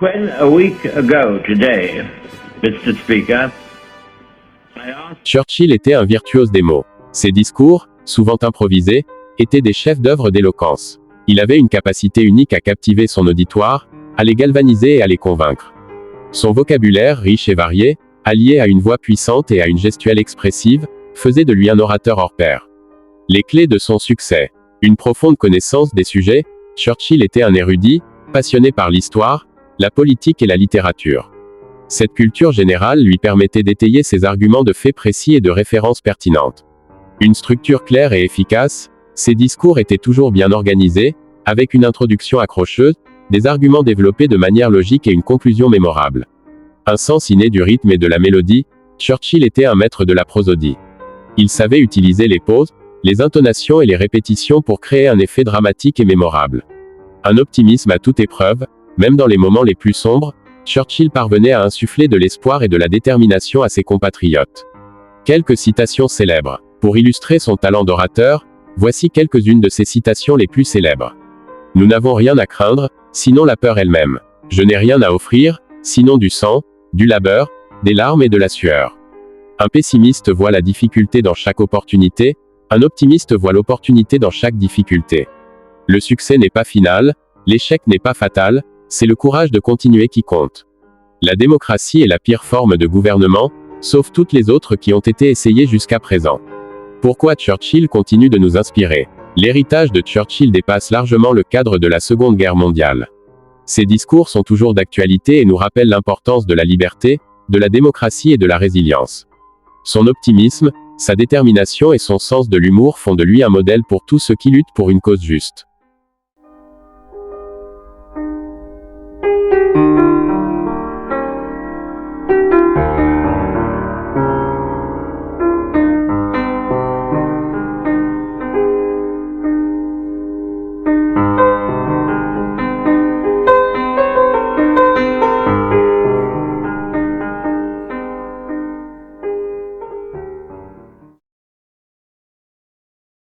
When a week ago today, Mr. Speaker, I asked Churchill était un virtuose des mots. Ses discours, souvent improvisés, étaient des chefs-d'œuvre d'éloquence. Il avait une capacité unique à captiver son auditoire, à les galvaniser et à les convaincre. Son vocabulaire riche et varié, allié à une voix puissante et à une gestuelle expressive, faisait de lui un orateur hors pair. Les clés de son succès. Une profonde connaissance des sujets, Churchill était un érudit, passionné par l'histoire, la politique et la littérature. Cette culture générale lui permettait d'étayer ses arguments de faits précis et de références pertinentes. Une structure claire et efficace, ses discours étaient toujours bien organisés, avec une introduction accrocheuse, des arguments développés de manière logique et une conclusion mémorable. Un sens inné du rythme et de la mélodie, Churchill était un maître de la prosodie. Il savait utiliser les pauses, les intonations et les répétitions pour créer un effet dramatique et mémorable. Un optimisme à toute épreuve, même dans les moments les plus sombres, Churchill parvenait à insuffler de l'espoir et de la détermination à ses compatriotes. Quelques citations célèbres. Pour illustrer son talent d'orateur, voici quelques-unes de ses citations les plus célèbres. Nous n'avons rien à craindre, sinon la peur elle-même. Je n'ai rien à offrir, sinon du sang, du labeur, des larmes et de la sueur. Un pessimiste voit la difficulté dans chaque opportunité, un optimiste voit l'opportunité dans chaque difficulté. Le succès n'est pas final, l'échec n'est pas fatal, c'est le courage de continuer qui compte. La démocratie est la pire forme de gouvernement, sauf toutes les autres qui ont été essayées jusqu'à présent. Pourquoi Churchill continue de nous inspirer? L'héritage de Churchill dépasse largement le cadre de la Seconde Guerre mondiale. Ses discours sont toujours d'actualité et nous rappellent l'importance de la liberté, de la démocratie et de la résilience. Son optimisme, sa détermination et son sens de l'humour font de lui un modèle pour tous ceux qui luttent pour une cause juste.